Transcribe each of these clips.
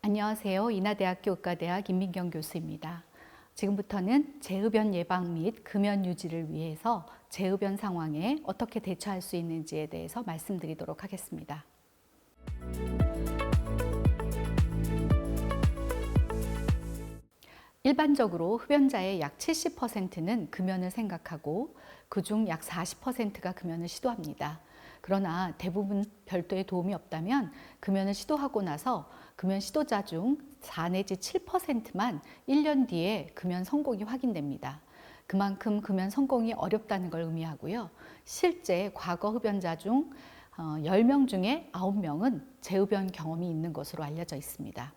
안녕하세요. 인하대학교 의과대학 임민경 교수입니다. 지금부터는 재흡연 예방 및 금연 유지를 위해서 재흡연 상황에 어떻게 대처할 수 있는지에 대해서 말씀드리도록 하겠습니다. 일반적으로 흡연자의 약 70%는 금연을 생각하고 그중 약 40%가 금연을 시도합니다. 그러나 대부분 별도의 도움이 없다면 금연을 시도하고 나서 금연 시도자 중 4 내지 7%만 1년 뒤에 금연 성공이 확인됩니다. 그만큼 금연 성공이 어렵다는 걸 의미하고요. 실제 과거 흡연자 중 10명 중에 9명은 재흡연 경험이 있는 것으로 알려져 있습니다.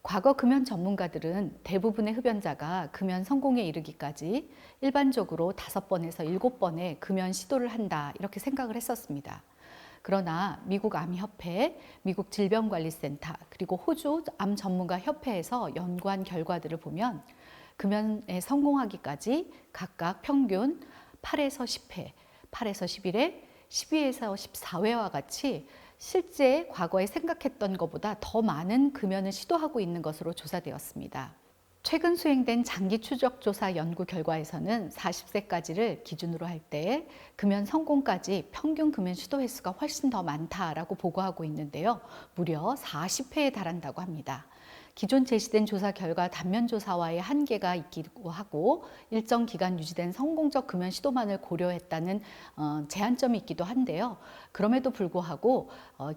과거 금연 전문가들은 대부분의 흡연자가 금연 성공에 이르기까지 일반적으로 5번에서 7번의 금연 시도를 한다 이렇게 생각을 했었습니다. 그러나 미국 암협회, 미국 질병관리센터, 그리고 호주 암 전문가 협회에서 연구한 결과들을 보면 금연에 성공하기까지 각각 평균 8에서 10회, 8에서 11회, 12에서 14회와 같이 실제 과거에 생각했던 것보다 더 많은 금연을 시도하고 있는 것으로 조사되었습니다. 최근 수행된 장기 추적 조사 연구 결과에서는 40세까지를 기준으로 할 때 금연 성공까지 평균 금연 시도 횟수가 훨씬 더 많다라고 보고하고 있는데요. 무려 40회에 달한다고 합니다. 기존 제시된 조사 결과 단면 조사와의 한계가 있기도 하고 일정 기간 유지된 성공적 금연 시도만을 고려했다는 제한점이 있기도 한데요. 그럼에도 불구하고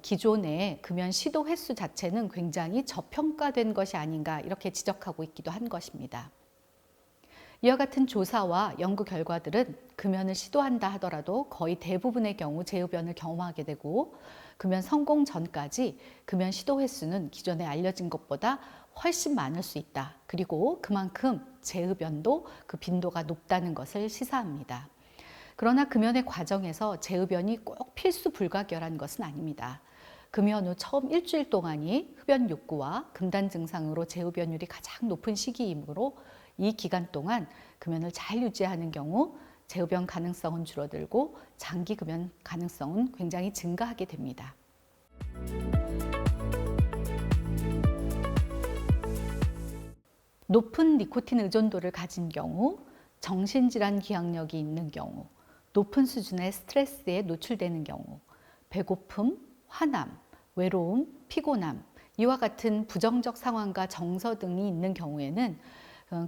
기존의 금연 시도 횟수 자체는 굉장히 저평가된 것이 아닌가 이렇게 지적하고 있기도 한 것입니다. 이와 같은 조사와 연구 결과들은 금연을 시도한다 하더라도 거의 대부분의 경우 재흡연을 경험하게 되고 금연 성공 전까지 금연 시도 횟수는 기존에 알려진 것보다 훨씬 많을 수 있다. 그리고 그만큼 재흡연도 그 빈도가 높다는 것을 시사합니다. 그러나 금연의 과정에서 재흡연이 꼭 필수 불가결한 것은 아닙니다. 금연 후 처음 일주일 동안이 흡연 욕구와 금단 증상으로 재흡연율이 가장 높은 시기이므로 이 기간 동안 금연을 잘 유지하는 경우 재흡연 가능성은 줄어들고 장기 금연 가능성은 굉장히 증가하게 됩니다. 높은 니코틴 의존도를 가진 경우, 정신질환 기억력이 있는 경우, 높은 수준의 스트레스에 노출되는 경우, 배고픔, 화남, 외로움, 피곤함, 이와 같은 부정적 상황과 정서 등이 있는 경우에는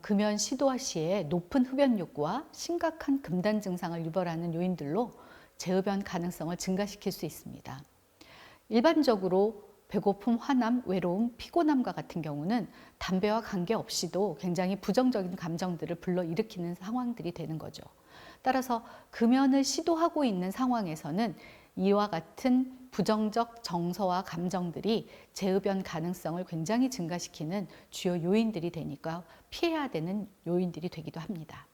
금연 시도 시에 높은 흡연 욕구와 심각한 금단 증상을 유발하는 요인들로 재흡연 가능성을 증가시킬 수 있습니다. 일반적으로 배고픔, 화남, 외로움, 피곤함과 같은 경우는 담배와 관계없이도 굉장히 부정적인 감정들을 불러일으키는 상황들이 되는 거죠. 따라서 금연을 시도하고 있는 상황에서는 이와 같은 부정적 정서와 감정들이 재흡연 가능성을 굉장히 증가시키는 주요 요인들이 되니까 피해야 되는 요인들이 되기도 합니다.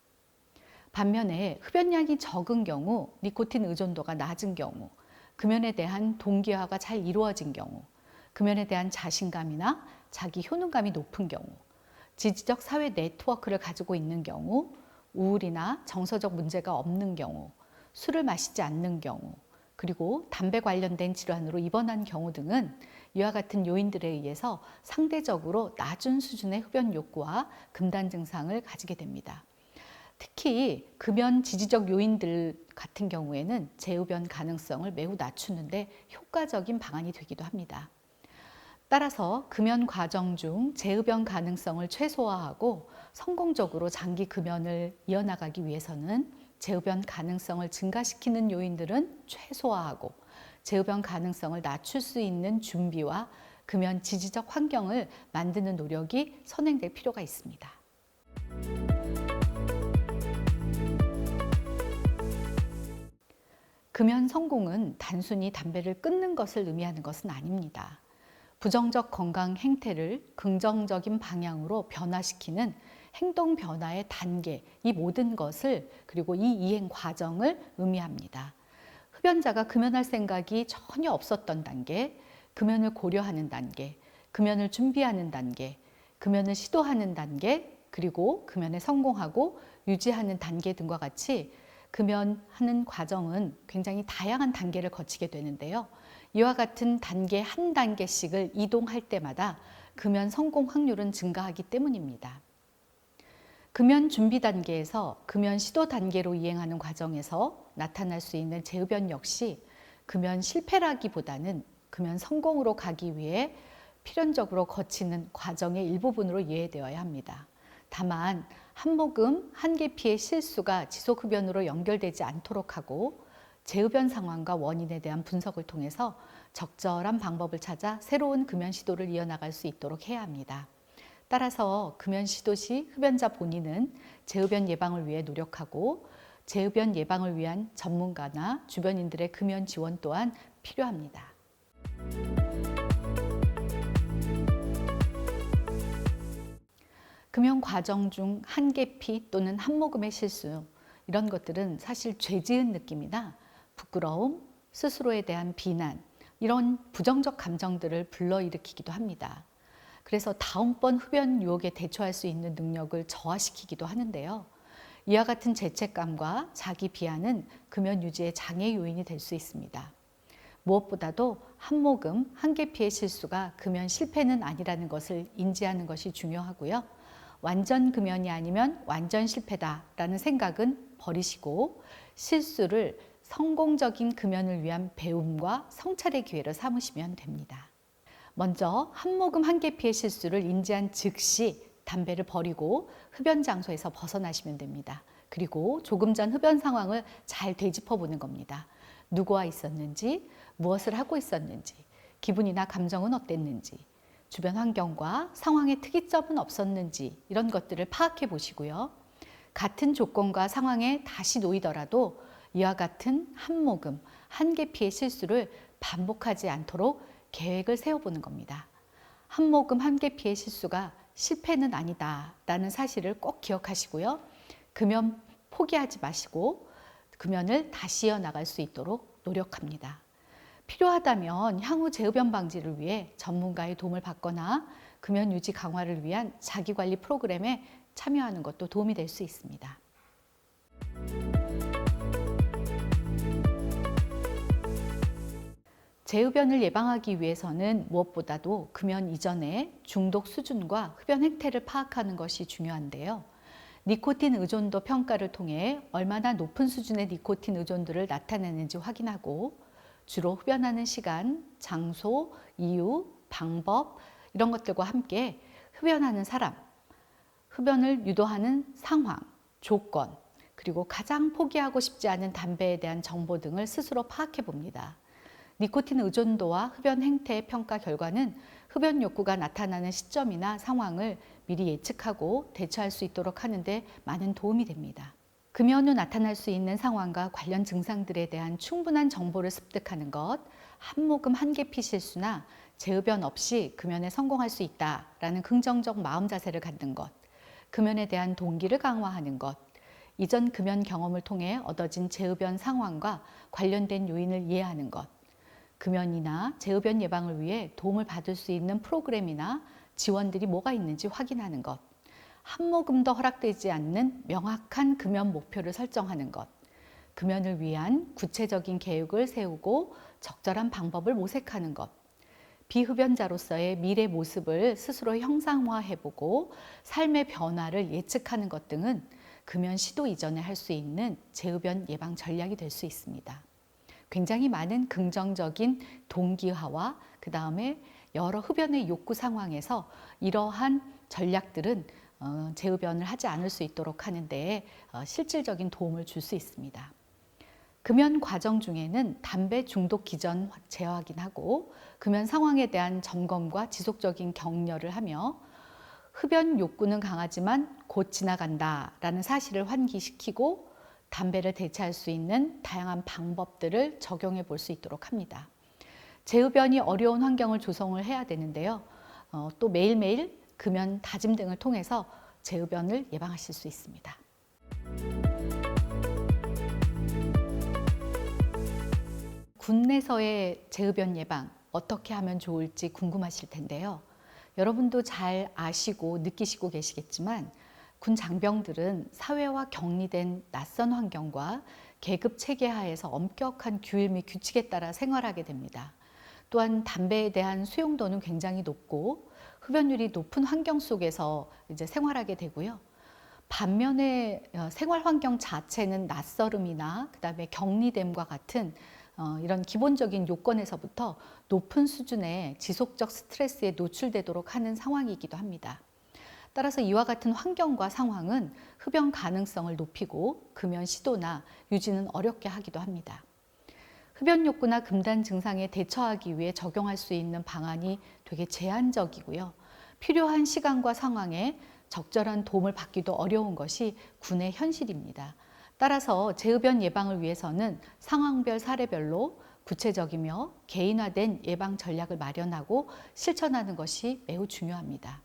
반면에 흡연량이 적은 경우, 니코틴 의존도가 낮은 경우, 금연에 대한 동기화가 잘 이루어진 경우, 금연에 대한 자신감이나 자기 효능감이 높은 경우, 지지적 사회 네트워크를 가지고 있는 경우, 우울이나 정서적 문제가 없는 경우, 술을 마시지 않는 경우, 그리고 담배 관련된 질환으로 입원한 경우 등은 이와 같은 요인들에 의해서 상대적으로 낮은 수준의 흡연 욕구와 금단 증상을 가지게 됩니다. 특히 금연 지지적 요인들 같은 경우에는 재흡연 가능성을 매우 낮추는데 효과적인 방안이 되기도 합니다. 따라서 금연 과정 중 재흡연 가능성을 최소화하고 성공적으로 장기 금연을 이어나가기 위해서는 재흡연 가능성을 증가시키는 요인들은 최소화하고 재흡연 가능성을 낮출 수 있는 준비와 금연 지지적 환경을 만드는 노력이 선행될 필요가 있습니다. 금연 성공은 단순히 담배를 끊는 것을 의미하는 것은 아닙니다. 부정적 건강 행태를 긍정적인 방향으로 변화시키는 행동 변화의 단계, 이 모든 것을 그리고 이 이행 과정을 의미합니다. 흡연자가 금연할 생각이 전혀 없었던 단계, 금연을 고려하는 단계, 금연을 준비하는 단계, 금연을 시도하는 단계, 그리고 금연에 성공하고 유지하는 단계 등과 같이 금연하는 과정은 굉장히 다양한 단계를 거치게 되는데요. 이와 같은 단계 한 단계씩을 이동할 때마다 금연 성공 확률은 증가하기 때문입니다. 금연 준비 단계에서 금연 시도 단계로 이행하는 과정에서 나타날 수 있는 재흡연 역시 금연 실패라기보다는 금연 성공으로 가기 위해 필연적으로 거치는 과정의 일부분으로 이해되어야 합니다. 다만 한 모금, 한 계피의 실수가 지속흡연으로 연결되지 않도록 하고 재흡연 상황과 원인에 대한 분석을 통해서 적절한 방법을 찾아 새로운 금연 시도를 이어나갈 수 있도록 해야 합니다. 따라서 금연 시도 시 흡연자 본인은 재흡연 예방을 위해 노력하고 재흡연 예방을 위한 전문가나 주변인들의 금연 지원 또한 필요합니다. 금연 과정 중 한 계피 또는 한 모금의 실수, 이런 것들은 사실 죄 지은 느낌이나 부끄러움, 스스로에 대한 비난, 이런 부정적 감정들을 불러일으키기도 합니다. 그래서 다음번 흡연 유혹에 대처할 수 있는 능력을 저하시키기도 하는데요. 이와 같은 죄책감과 자기 비하는 금연 유지의 장애 요인이 될 수 있습니다. 무엇보다도 한 모금, 한 계피의 실수가 금연 실패는 아니라는 것을 인지하는 것이 중요하고요. 완전 금연이 아니면 완전 실패다라는 생각은 버리시고 실수를 성공적인 금연을 위한 배움과 성찰의 기회로 삼으시면 됩니다. 먼저 한 모금 한 계피의 실수를 인지한 즉시 담배를 버리고 흡연 장소에서 벗어나시면 됩니다. 그리고 조금 전 흡연 상황을 잘 되짚어 보는 겁니다. 누구와 있었는지, 무엇을 하고 있었는지, 기분이나 감정은 어땠는지, 주변 환경과 상황의 특이점은 없었는지, 이런 것들을 파악해 보시고요. 같은 조건과 상황에 다시 놓이더라도 이와 같은 한 모금, 한 계피의 실수를 반복하지 않도록 계획을 세워보는 겁니다. 한 모금 한 계피의 실수가 실패는 아니다라는 사실을 꼭 기억하시고요. 금연 포기하지 마시고 금연을 다시 이어나갈 수 있도록 노력합니다. 필요하다면 향후 재흡연 방지를 위해 전문가의 도움을 받거나 금연 유지 강화를 위한 자기관리 프로그램에 참여하는 것도 도움이 될 수 있습니다. 재흡연을 예방하기 위해서는 무엇보다도 금연 이전에 중독 수준과 흡연 행태를 파악하는 것이 중요한데요. 니코틴 의존도 평가를 통해 얼마나 높은 수준의 니코틴 의존도를 나타내는지 확인하고 주로 흡연하는 시간, 장소, 이유, 방법, 이런 것들과 함께 흡연하는 사람, 흡연을 유도하는 상황, 조건, 그리고 가장 포기하고 싶지 않은 담배에 대한 정보 등을 스스로 파악해 봅니다. 니코틴 의존도와 흡연 행태의 평가 결과는 흡연 욕구가 나타나는 시점이나 상황을 미리 예측하고 대처할 수 있도록 하는데 많은 도움이 됩니다. 금연 후 나타날 수 있는 상황과 관련 증상들에 대한 충분한 정보를 습득하는 것, 한 모금 한 계피 실수나 재흡연 없이 금연에 성공할 수 있다라는 긍정적 마음 자세를 갖는 것, 금연에 대한 동기를 강화하는 것, 이전 금연 경험을 통해 얻어진 재흡연 상황과 관련된 요인을 이해하는 것, 금연이나 재흡연 예방을 위해 도움을 받을 수 있는 프로그램이나 지원들이 뭐가 있는지 확인하는 것, 한 모금도 허락되지 않는 명확한 금연 목표를 설정하는 것, 금연을 위한 구체적인 계획을 세우고 적절한 방법을 모색하는 것, 비흡연자로서의 미래 모습을 스스로 형상화해보고 삶의 변화를 예측하는 것 등은 금연 시도 이전에 할 수 있는 재흡연 예방 전략이 될 수 있습니다. 굉장히 많은 긍정적인 동기화와 그 다음에 여러 흡연의 욕구 상황에서 이러한 전략들은 재흡연을 하지 않을 수 있도록 하는 데 실질적인 도움을 줄 수 있습니다. 금연 과정 중에는 담배 중독 기전 재확인하고 금연 상황에 대한 점검과 지속적인 격려를 하며 흡연 욕구는 강하지만 곧 지나간다라는 사실을 환기시키고 담배를 대체할 수 있는 다양한 방법들을 적용해 볼 수 있도록 합니다. 재흡연이 어려운 환경을 조성을 해야 되는데요. 또 매일매일 금연 다짐 등을 통해서 재흡연을 예방하실 수 있습니다. 군내에서의 재흡연 예방 어떻게 하면 좋을지 궁금하실 텐데요. 여러분도 잘 아시고 느끼시고 계시겠지만 군 장병들은 사회와 격리된 낯선 환경과 계급 체계 하에서 엄격한 규율 및 규칙에 따라 생활하게 됩니다. 또한 담배에 대한 수용도는 굉장히 높고 흡연율이 높은 환경 속에서 이제 생활하게 되고요. 반면에 생활 환경 자체는 낯설음이나 그다음에 격리됨과 같은 이런 기본적인 요건에서부터 높은 수준의 지속적 스트레스에 노출되도록 하는 상황이기도 합니다. 따라서 이와 같은 환경과 상황은 흡연 가능성을 높이고 금연 시도나 유지는 어렵게 하기도 합니다. 흡연 욕구나 금단 증상에 대처하기 위해 적용할 수 있는 방안이 되게 제한적이고요. 필요한 시간과 상황에 적절한 도움을 받기도 어려운 것이 군의 현실입니다. 따라서 재흡연 예방을 위해서는 상황별 사례별로 구체적이며 개인화된 예방 전략을 마련하고 실천하는 것이 매우 중요합니다.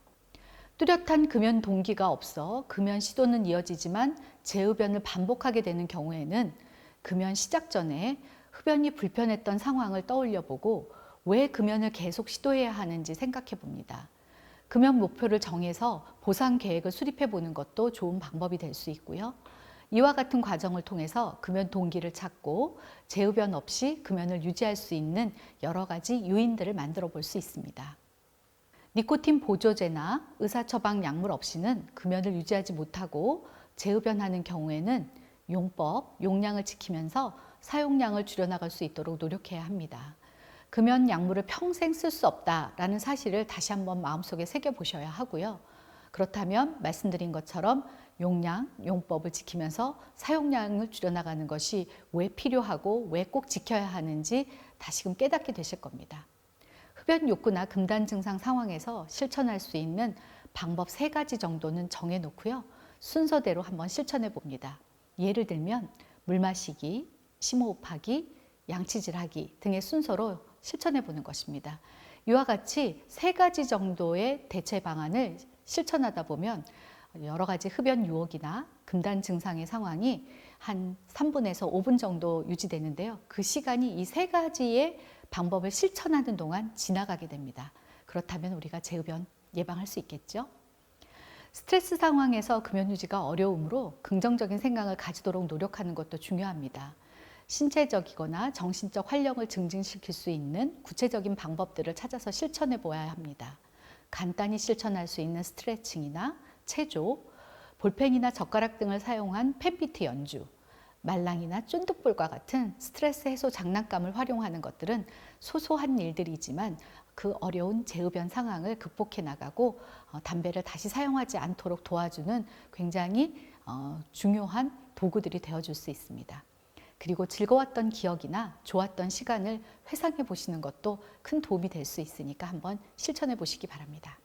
뚜렷한 금연 동기가 없어 금연 시도는 이어지지만 재흡연을 반복하게 되는 경우에는 금연 시작 전에 흡연이 불편했던 상황을 떠올려 보고 왜 금연을 계속 시도해야 하는지 생각해 봅니다. 금연 목표를 정해서 보상 계획을 수립해 보는 것도 좋은 방법이 될 수 있고요. 이와 같은 과정을 통해서 금연 동기를 찾고 재흡연 없이 금연을 유지할 수 있는 여러 가지 요인들을 만들어 볼 수 있습니다. 니코틴 보조제나 의사처방 약물 없이는 금연을 유지하지 못하고 재흡연하는 경우에는 용법, 용량을 지키면서 사용량을 줄여나갈 수 있도록 노력해야 합니다. 금연 약물을 평생 쓸 수 없다라는 사실을 다시 한번 마음속에 새겨보셔야 하고요. 그렇다면 말씀드린 것처럼 용량, 용법을 지키면서 사용량을 줄여나가는 것이 왜 필요하고 왜 꼭 지켜야 하는지 다시금 깨닫게 되실 겁니다. 흡연 욕구나 금단 증상 상황에서 실천할 수 있는 방법 3가지 정도는 정해놓고요. 순서대로 한번 실천해 봅니다. 예를 들면 물 마시기, 심호흡하기, 양치질하기 등의 순서로 실천해 보는 것입니다. 이와 같이 3가지 정도의 대체 방안을 실천하다 보면 여러 가지 흡연 유혹이나 금단 증상의 상황이 한 3분에서 5분 정도 유지되는데요. 그 시간이 이 3가지의 방법을 실천하는 동안 지나가게 됩니다. 그렇다면 우리가 재흡연 예방할 수 있겠죠? 스트레스 상황에서 금연 유지가 어려우므로 긍정적인 생각을 가지도록 노력하는 것도 중요합니다. 신체적이거나 정신적 활력을 증진시킬 수 있는 구체적인 방법들을 찾아서 실천해 보아야 합니다. 간단히 실천할 수 있는 스트레칭이나 체조, 볼펜이나 젓가락 등을 사용한 펜비트 연주, 말랑이나 쫀득볼과 같은 스트레스 해소 장난감을 활용하는 것들은 소소한 일들이지만 그 어려운 재흡연 상황을 극복해 나가고 담배를 다시 사용하지 않도록 도와주는 굉장히 중요한 도구들이 되어줄 수 있습니다. 그리고 즐거웠던 기억이나 좋았던 시간을 회상해 보시는 것도 큰 도움이 될 수 있으니까 한번 실천해 보시기 바랍니다.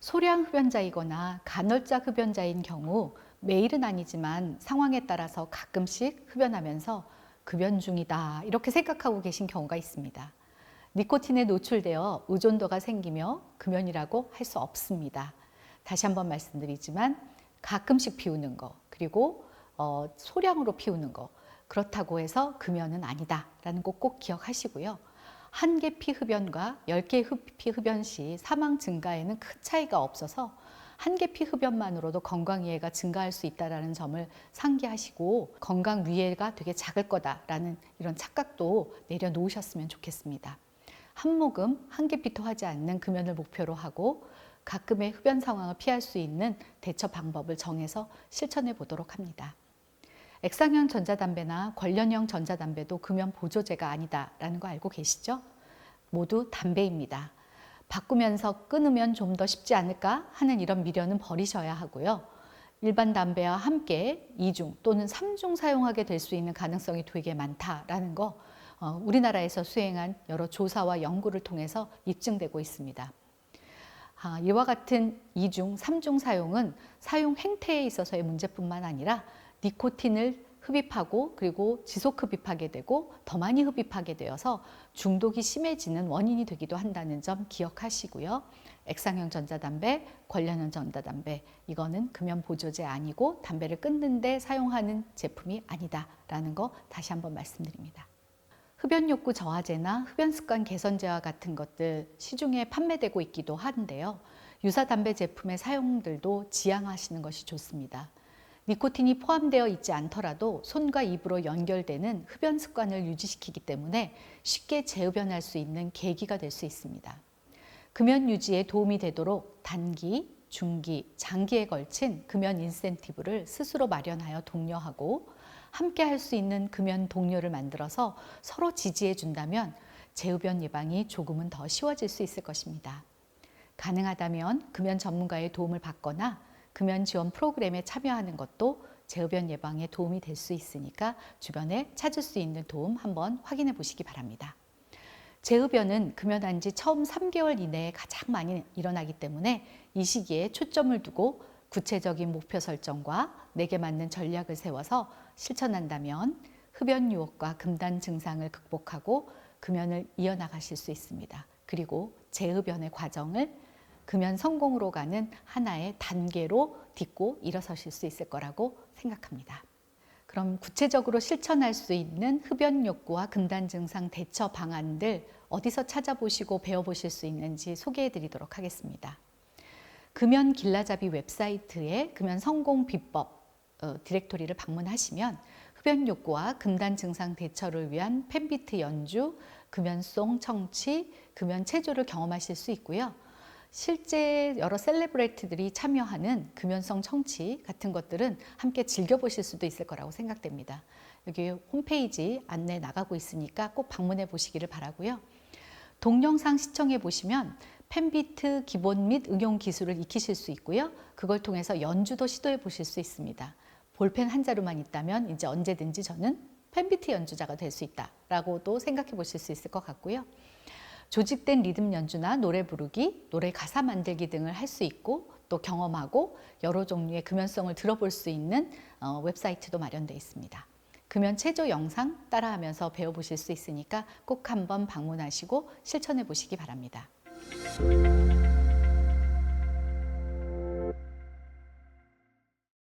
소량 흡연자이거나 간헐적 흡연자인 경우 매일은 아니지만 상황에 따라서 가끔씩 흡연하면서 급연 중이다 이렇게 생각하고 계신 경우가 있습니다. 니코틴에 노출되어 의존도가 생기며 금연이라고 할 수 없습니다. 다시 한번 말씀드리지만 가끔씩 피우는 거 그리고 소량으로 피우는 거 그렇다고 해서 금연은 아니다라는 거 꼭 기억하시고요. 1개 흡연과 10개 흡연 시 사망 증가에는 큰 차이가 없어서 1개 흡연만으로도 건강위해가 증가할 수 있다는 점을 상기하시고 건강위해가 되게 작을 거다라는 이런 착각도 내려놓으셨으면 좋겠습니다. 한 모금 1개 하지 않는 금연을 목표로 하고 가끔의 흡연 상황을 피할 수 있는 대처 방법을 정해서 실천해 보도록 합니다. 액상형 전자담배나 관련형 전자담배도 금연 보조제가 아니다라는 거 알고 계시죠? 모두 담배입니다. 바꾸면서 끊으면 좀 더 쉽지 않을까 하는 이런 미련은 버리셔야 하고요. 일반 담배와 함께 2중 또는 3중 사용하게 될 수 있는 가능성이 되게 많다라는 거 우리나라에서 수행한 여러 조사와 연구를 통해서 입증되고 있습니다. 이와 같은 2중, 3중 사용은 사용 행태에 있어서의 문제뿐만 아니라 니코틴을 흡입하고 그리고 지속 흡입하게 되고 더 많이 흡입하게 되어서 중독이 심해지는 원인이 되기도 한다는 점 기억하시고요. 액상형 전자담배, 관련형 전자담배 이거는 금연 보조제 아니고 담배를 끊는데 사용하는 제품이 아니다라는 거 다시 한번 말씀드립니다. 흡연 욕구 저하제나 흡연 습관 개선제와 같은 것들 시중에 판매되고 있기도 한데요. 유사 담배 제품의 사용들도 지양하시는 것이 좋습니다. 니코틴이 포함되어 있지 않더라도 손과 입으로 연결되는 흡연 습관을 유지시키기 때문에 쉽게 재흡연할 수 있는 계기가 될 수 있습니다. 금연 유지에 도움이 되도록 단기, 중기, 장기에 걸친 금연 인센티브를 스스로 마련하여 독려하고 함께 할 수 있는 금연 동료를 만들어서 서로 지지해 준다면 재흡연 예방이 조금은 더 쉬워질 수 있을 것입니다. 가능하다면 금연 전문가의 도움을 받거나 금연 지원 프로그램에 참여하는 것도 재흡연 예방에 도움이 될 수 있으니까 주변에 찾을 수 있는 도움 한번 확인해 보시기 바랍니다. 재흡연은 금연한 지 처음 3개월 이내에 가장 많이 일어나기 때문에 이 시기에 초점을 두고 구체적인 목표 설정과 내게 맞는 전략을 세워서 실천한다면 흡연 유혹과 금단 증상을 극복하고 금연을 이어나가실 수 있습니다. 그리고 재흡연의 과정을 금연 성공으로 가는 하나의 단계로 딛고 일어서실 수 있을 거라고 생각합니다. 그럼 구체적으로 실천할 수 있는 흡연 욕구와 금단 증상 대처 방안들 어디서 찾아보시고 배워보실 수 있는지 소개해 드리도록 하겠습니다. 금연 길라잡이 웹사이트에 금연 성공 비법 디렉토리를 방문하시면 흡연 욕구와 금단 증상 대처를 위한 펜비트 연주, 금연송 청취, 금연 체조를 경험하실 수 있고요. 실제 여러 셀레브리티들이 참여하는 금연성 청취 같은 것들은 함께 즐겨보실 수도 있을 거라고 생각됩니다. 여기 홈페이지 안내 나가고 있으니까 꼭 방문해 보시기를 바라고요. 동영상 시청해 보시면 펜비트 기본 및 응용 기술을 익히실 수 있고요. 그걸 통해서 연주도 시도해 보실 수 있습니다. 볼펜 한 자루만 있다면 이제 언제든지 저는 펜비트 연주자가 될 수 있다라고도 생각해 보실 수 있을 것 같고요. 조직된 리듬 연주나 노래 부르기, 노래 가사 만들기 등을 할 수 있고 또 경험하고 여러 종류의 금연성을 들어볼 수 있는 웹사이트도 마련되어 있습니다. 금연 체조 영상 따라하면서 배워보실 수 있으니까 꼭 한번 방문하시고 실천해 보시기 바랍니다.